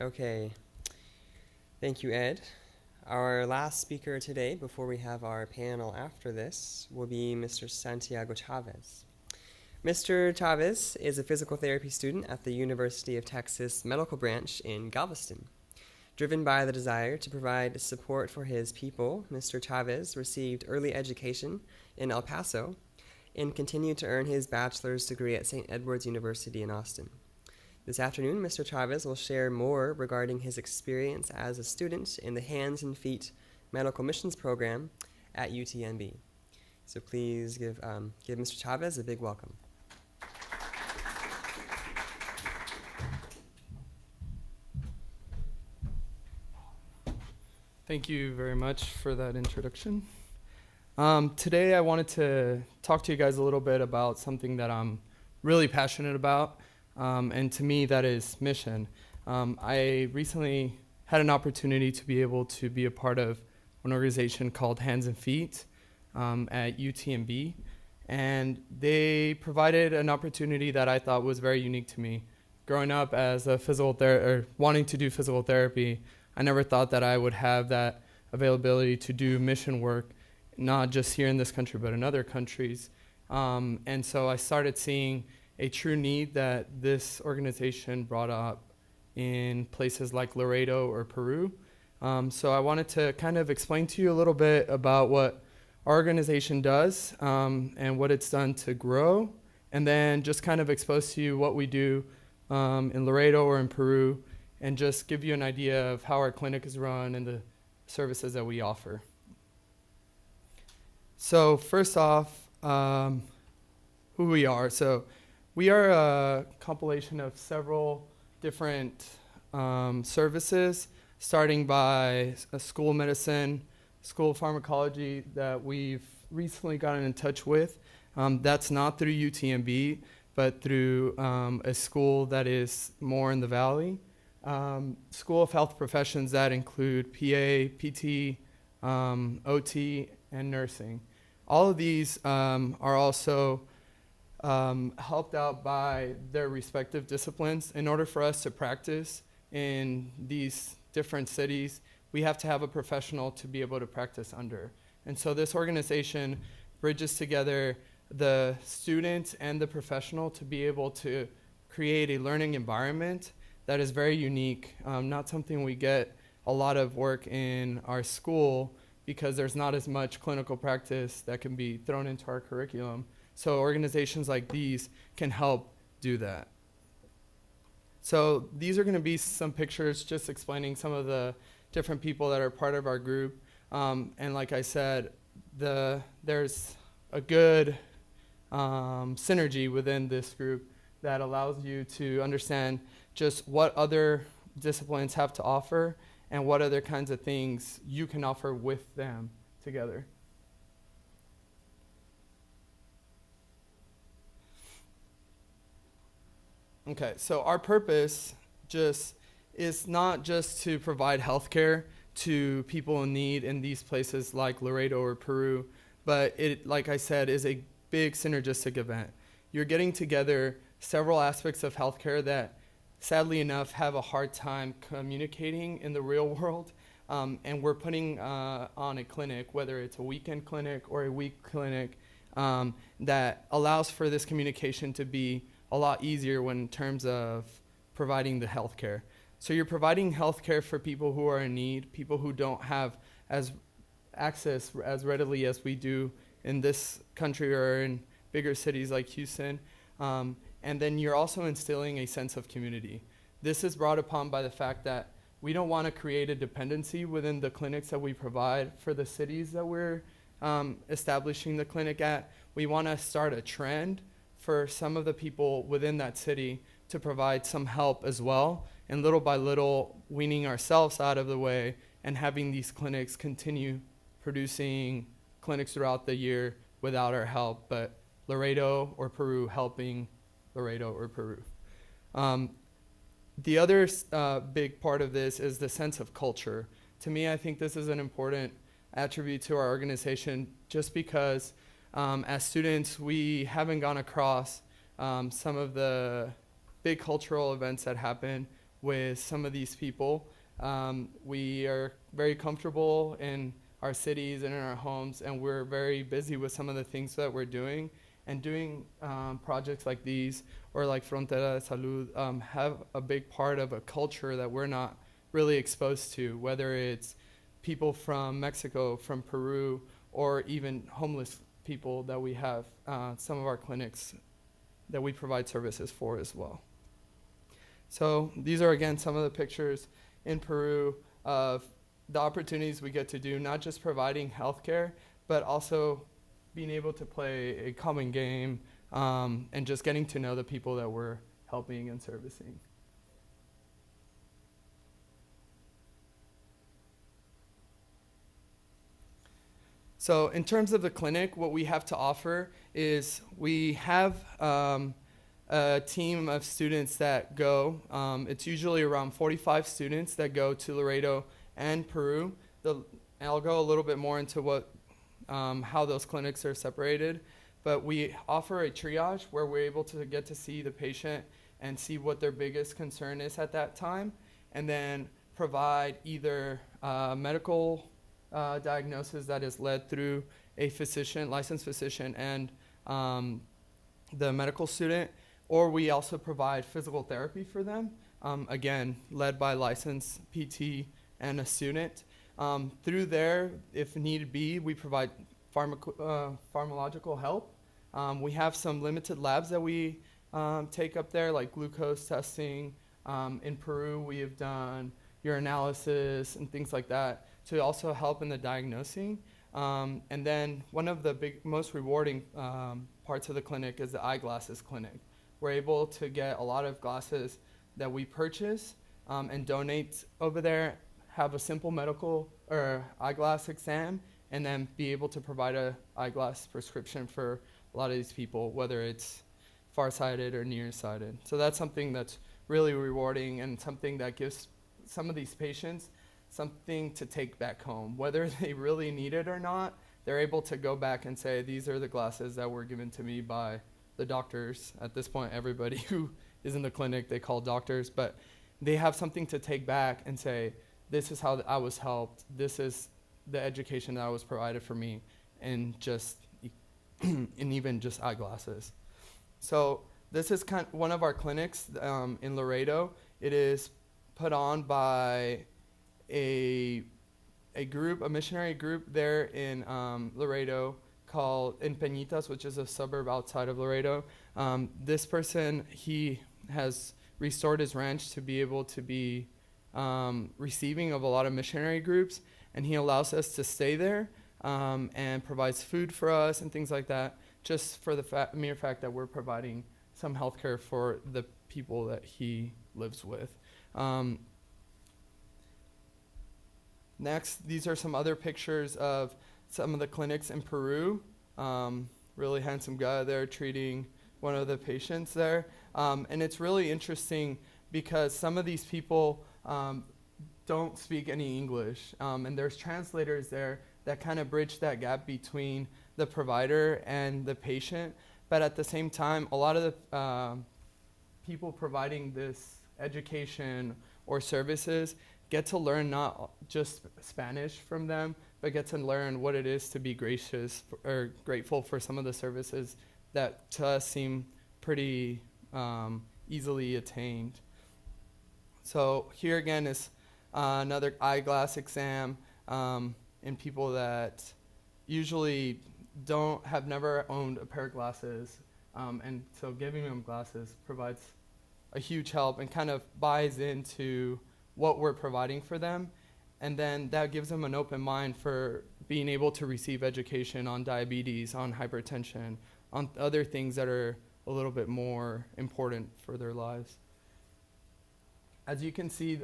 Okay, thank you, Ed. Our last speaker today, before we have our panel after this, will be Mr. Santiago Chavez. Mr. Chavez is a physical therapy student at the University of Texas Medical Branch in Galveston. Driven by the desire to provide support for his people, Mr. Chavez received early education in El Paso and continued to earn his bachelor's degree at St. Edward's University in Austin. This afternoon, Mr. Chavez will share more regarding his experience as a student in the Hands and Feet Medical Missions Program at UTMB. So please give Mr. Chavez a big welcome. Thank you very much for that introduction. Today I wanted to talk to you guys a little bit about something that I'm really passionate about, and to me that is mission. I recently had an opportunity to be able to be a part of an organization called Hands and Feet at UTMB, and they provided an opportunity that I thought was very unique to me. Growing up as a wanting to do physical therapy, I never thought that I would have that availability to do mission work, not just here in this country, but in other countries. And so I started seeing a true need that this organization brought up in places like Laredo or Peru. So I wanted to kind of explain to you a little bit about what our organization does and what it's done to grow, and then just kind of expose to you what we do in Laredo or in Peru, and just give you an idea of how our clinic is run and the services that we offer. So first off, who we are. So we are a compilation of several different services, starting by a school of medicine, school of pharmacology that we've recently gotten in touch with. That's not through UTMB, but through a school that is more in the valley. School of Health Professions that include PA, PT, OT, and nursing. All of these are also helped out by their respective disciplines. In order for us to practice in these different cities, we have to have a professional to be able to practice under. And so this organization bridges together the student and the professional to be able to create a learning environment that is very unique, not something we get a lot of work in our school because there's not as much clinical practice that can be thrown into our curriculum. So organizations like these can help do that. So these are going to be some pictures just explaining some of the different people that are part of our group. And like I said, there's a good synergy within this group that allows you to understand just what other disciplines have to offer and what other kinds of things you can offer with them together. Okay, so our purpose is not just to provide healthcare to people in need in these places like Laredo or Peru, but it, like I said, is a big synergistic event. You're getting together several aspects of healthcare that sadly enough have a hard time communicating in the real world, and we're putting on a clinic, whether it's a weekend clinic or a week clinic, that allows for this communication to be a lot easier in terms of providing the healthcare. So you're providing healthcare for people who are in need, people who don't have as access as readily as we do in this country or in bigger cities like Houston. And then you're also instilling a sense of community. This is brought upon by the fact that we don't want to create a dependency within the clinics that we provide for the cities that we're establishing the clinic at. We want to start a trend for some of the people within that city to provide some help as well, and little by little weaning ourselves out of the way and having these clinics continue producing clinics throughout the year without our help, but Laredo or Peru helping Laredo or Peru. The other big part of this is the sense of culture. To me, I think this is an important attribute to our organization just because as students, we haven't gone across some of the big cultural events that happen with some of these people. We are very comfortable in our cities and in our homes, and we're very busy with some of the things that we're doing. And doing projects like these or like Frontera de Salud have a big part of a culture that we're not really exposed to, whether it's people from Mexico, from Peru, or even homeless people that we have some of our clinics that we provide services for as well. So these are, again, some of the pictures in Peru of the opportunities we get to do, not just providing healthcare, but also being able to play a common game and just getting to know the people that we're helping and servicing. So in terms of the clinic, what we have to offer is we have a team of students that go. It's usually around 45 students that go to Laredo and Peru. I'll go a little bit more into how those clinics are separated. But we offer a triage where we're able to get to see the patient and see what their biggest concern is at that time, and then provide either medical diagnosis that is led through a physician, licensed physician, and the medical student, or we also provide physical therapy for them, again, led by licensed PT and a student. Through there, if need be, we provide pharmacological help. We have some limited labs that we take up there, like glucose testing. In Peru, we have done urinalysis and things like that to also help in the diagnosing. And then one of the most rewarding parts of the clinic is the eyeglasses clinic. We're able to get a lot of glasses that we purchase and donate over there, have a simple medical or eyeglass exam, and then be able to provide a eyeglass prescription for a lot of these people, whether it's farsighted or nearsighted. So that's something that's really rewarding and something that gives some of these patients something to take back home. Whether they really need it or not, they're able to go back and say, these are the glasses that were given to me by the doctors. At this point, everybody who is in the clinic, they call doctors, but they have something to take back and say, this is how I was helped. This is the education that was provided for me, and just and even just eyeglasses. So this is one of our clinics in Laredo. It is put on by a missionary group there in Laredo called in Peñitas, which is a suburb outside of Laredo. This person, he has restored his ranch to be able to be receiving of a lot of missionary groups, and he allows us to stay there and provides food for us and things like that, just for the mere fact that we're providing some healthcare for the people that he lives with. Next, these are some other pictures of some of the clinics in Peru. Really handsome guy there treating one of the patients there. And it's really interesting because some of these people don't speak any English. And there's translators there that kind of bridge that gap between the provider and the patient. But at the same time, a lot of the people providing this education or services get to learn not just Spanish from them, but get to learn what it is to be gracious or grateful for some of the services that to us seem pretty easily attained. So here again is another eyeglass exam in people that usually have never owned a pair of glasses, and so giving them glasses provides a huge help and kind of buys into what we're providing for them, and then that gives them an open mind for being able to receive education on diabetes, on hypertension, on other things that are a little bit more important for their lives. As you can see,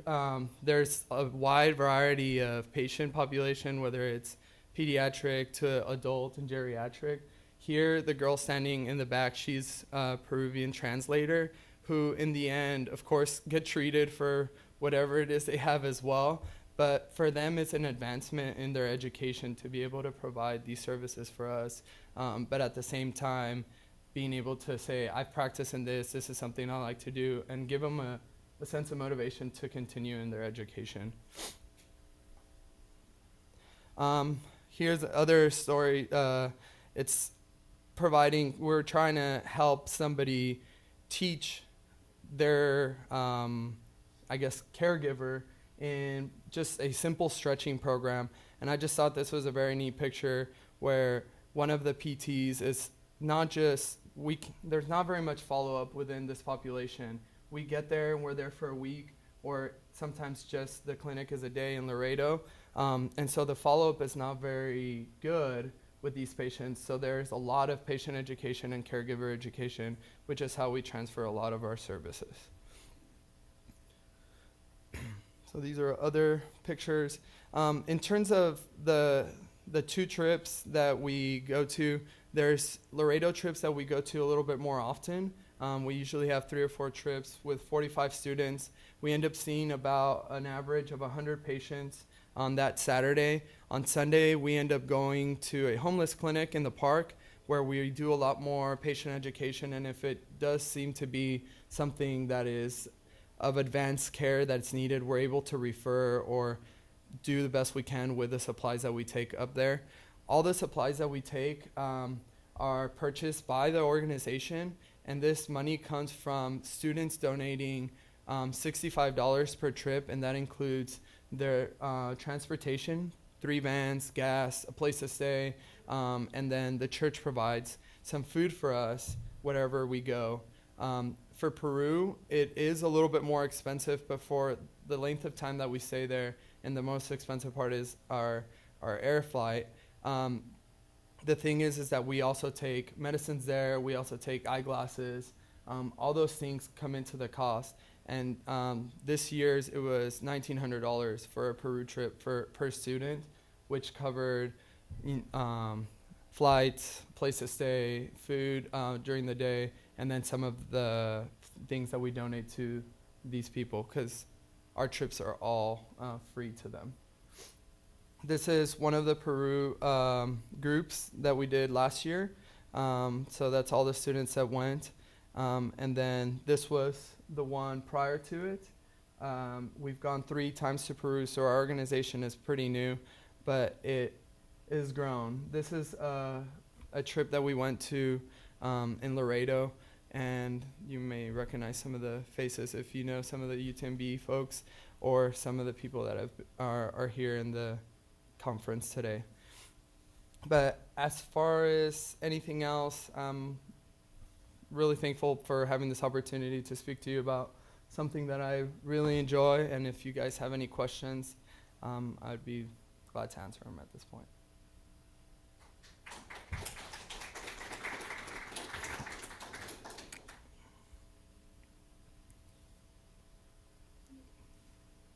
there's a wide variety of patient population, whether it's pediatric to adult and geriatric. Here, the girl standing in the back, she's a Peruvian translator who, in the end, of course, get treated for whatever it is they have as well. But for them, it's an advancement in their education to be able to provide these services for us. But at the same time, being able to say, I've practiced in this is something I like to do, and give them a sense of motivation to continue in their education. Here's other story. It's we're trying to help somebody teach their, I guess, caregiver in just a simple stretching program. And I just thought this was a very neat picture where one of the PTs is not just, there's not very much follow-up within this population. We get there and we're there for a week, or sometimes just the clinic is a day in Laredo. And so the follow-up is not very good with these patients. So there's a lot of patient education and caregiver education, which is how we transfer a lot of our services. So these are other pictures. In terms of the 2 trips that we go to, there's Laredo trips that we go to a little bit more often. We usually have 3 or 4 trips with 45 students. We end up seeing about an average of 100 patients on that Saturday. On Sunday, we end up going to a homeless clinic in the park where we do a lot more patient education, and if it does seem to be something that is of advanced care that's needed, we're able to refer or do the best we can with the supplies that we take up there. All the supplies that we take are purchased by the organization, and this money comes from students donating $65 per trip, and that includes their transportation, 3 vans, gas, a place to stay, and then the church provides some food for us wherever we go. For Peru, it is a little bit more expensive, but for the length of time that we stay there, and the most expensive part is our air flight. The thing is that we also take medicines there, we also take eyeglasses, all those things come into the cost. And this year's, it was $1,900 for a Peru trip per student, which covered flights, place to stay, food during the day, and then some of the things that we donate to these people, because our trips are all free to them. This is one of the Peru groups that we did last year. So that's all the students that went. And then this was the one prior to it. We've gone 3 times to Peru, so our organization is pretty new, but it is grown. This is a trip that we went to in Laredo, and you may recognize some of the faces if you know some of the UTMB folks or some of the people that are here in the conference today. But as far as anything else, I'm really thankful for having this opportunity to speak to you about something that I really enjoy, and if you guys have any questions, I'd be glad to answer them at this point.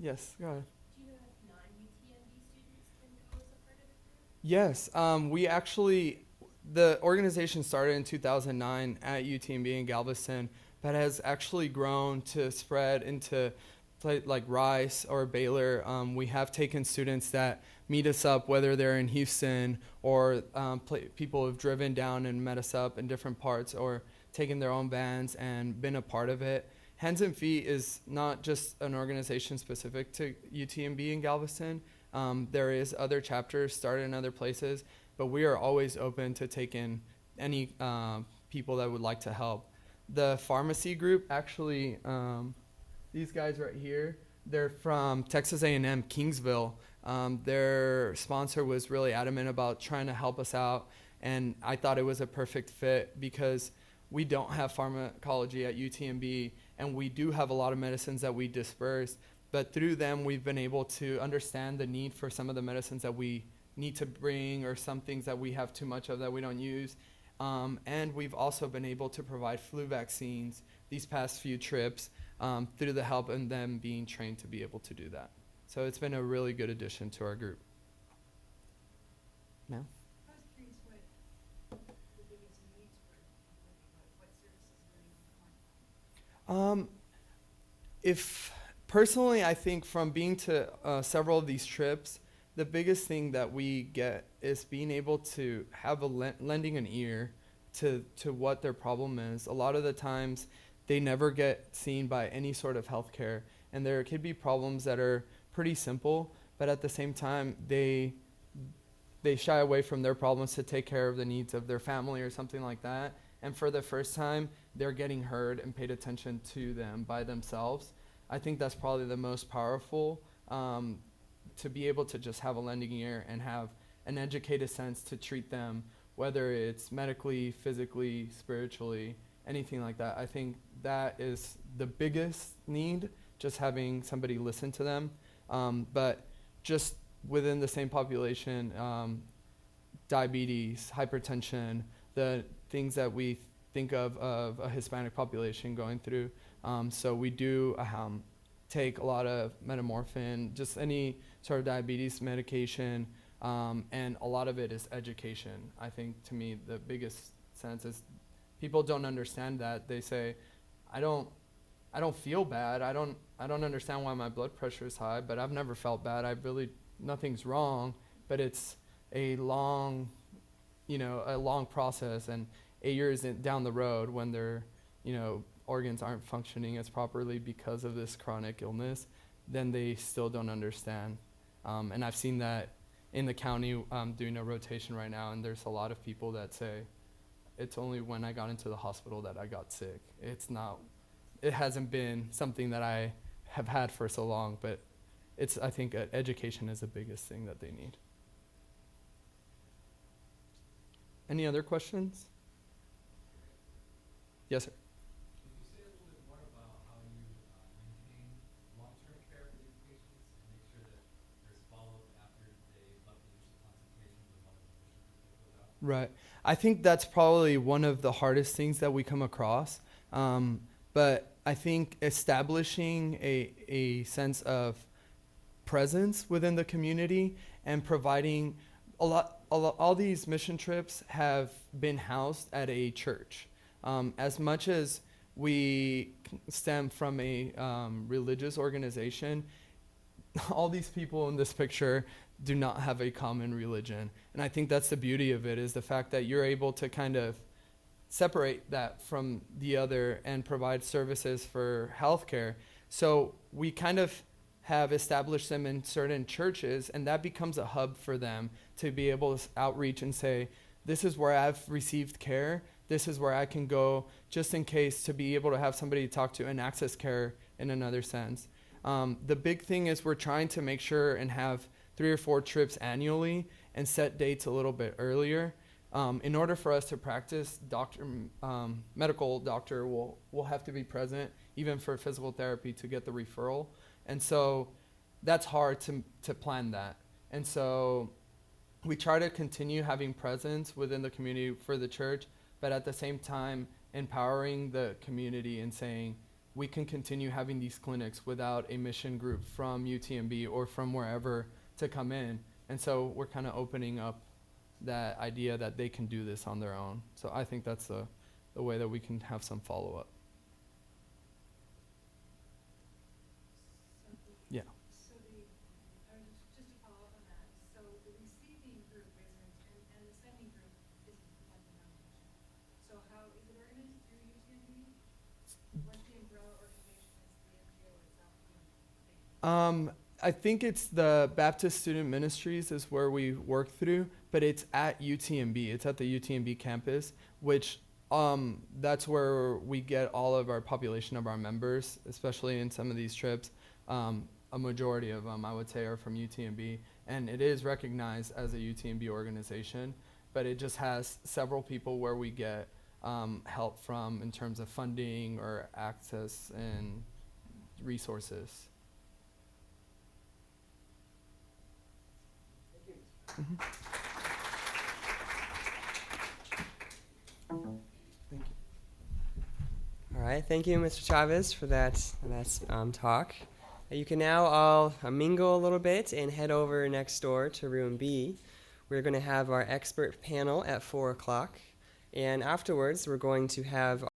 Yes, go ahead. Do you know if non-UTMB students can go as a part of the group? Yes, we actually, the organization started in 2009 at UTMB in Galveston, but has actually grown to spread into like Rice or Baylor. We have taken students that meet us up, whether they're in Houston or people have driven down and met us up in different parts or taken their own vans and been a part of it. Hands and Feet is not just an organization specific to UTMB in Galveston. There is other chapters started in other places, but we are always open to taking any people that would like to help. The pharmacy group, actually, these guys right here, they're from Texas A&M Kingsville. Their sponsor was really adamant about trying to help us out, and I thought it was a perfect fit because we don't have pharmacology at UTMB, and we do have a lot of medicines that we disperse, but through them we've been able to understand the need for some of the medicines that we need to bring or some things that we have too much of that we don't use. And we've also been able to provide flu vaccines these past few trips through the help and them being trained to be able to do that. So it's been a really good addition to our group. Ma'am? I was curious what the biggest needs were, what services were you calling? If personally, I think from being to several of these trips, the biggest thing that we get is being able to have lending an ear to what their problem is. A lot of the times they never get seen by any sort of healthcare. And there could be problems that are pretty simple, but at the same time, they shy away from their problems to take care of the needs of their family or something like that. And for the first time, they're getting heard and paid attention to them by themselves. I think that's probably the most powerful, to be able to just have a lending ear and have an educated sense to treat them, whether it's medically, physically, spiritually, anything like that. I think that is the biggest need, just having somebody listen to them. But just within the same population, diabetes, hypertension, the things that we think of a Hispanic population going through. So we do take a lot of metamorphin, just any sort of diabetes medication, and a lot of it is education. I think, to me, the biggest sense is people don't understand that. They say, I don't feel bad. I don't understand why my blood pressure is high, but I've never felt bad. Nothing's wrong, but it's a long process, and 8 years down the road, when their, organs aren't functioning as properly because of this chronic illness, then they still don't understand. And I've seen that in the county, doing a rotation right now, and there's a lot of people that say, it's only when I got into the hospital that I got sick. It hasn't been something that I have had for so long, but I think education is the biggest thing that they need. Any other questions? Yes, sir. Could you say a little bit more about how you maintain long-term care for these patients and make sure that there's follow-up after they left the initial consultation with all the conditions that they filled out? Right. I think that's probably one of the hardest things that we come across. But I think establishing a sense of presence within the community and providing all these mission trips have been housed at a church. As much as we stem from a religious organization, all these people in this picture do not have a common religion. And I think that's the beauty of it, is the fact that you're able to kind of separate that from the other and provide services for healthcare. So we kind of have established them in certain churches, and that becomes a hub for them to be able to outreach and say, this is where I've received care. This is where I can go, just in case, to be able to have somebody to talk to and access care in another sense. The big thing is we're trying to make sure and have 3 or 4 trips annually and set dates a little bit earlier. In order for us to practice, medical doctor will have to be present, even for physical therapy, to get the referral. And so that's hard to plan that. And so we try to continue having presence within the community for the church, but at the same time empowering the community and saying, we can continue having these clinics without a mission group from UTMB or from wherever to come in. And so we're kind of opening up that idea that they can do this on their own. So I think that's the way that we can have some follow-up. Yeah. So just to follow up on that, so the receiving group isn't, and the sending group isn't like the nomination. So how is it organized through UTMB? What the umbrella organization is the NGO itself? I think it's the Baptist Student Ministries is where we work through, but it's at UTMB. It's at the UTMB campus, which that's where we get all of our population of our members, especially in some of these trips. A majority of them, I would say, are from UTMB, and it is recognized as a UTMB organization, but it just has several people where we get help from in terms of funding or access and resources. Mm-hmm. Thank you. All right, thank you, Mr. Chavez, for that talk. You can now all mingle a little bit and head over next door to room B. We're going to have our expert panel at 4 o'clock, and afterwards we're going to have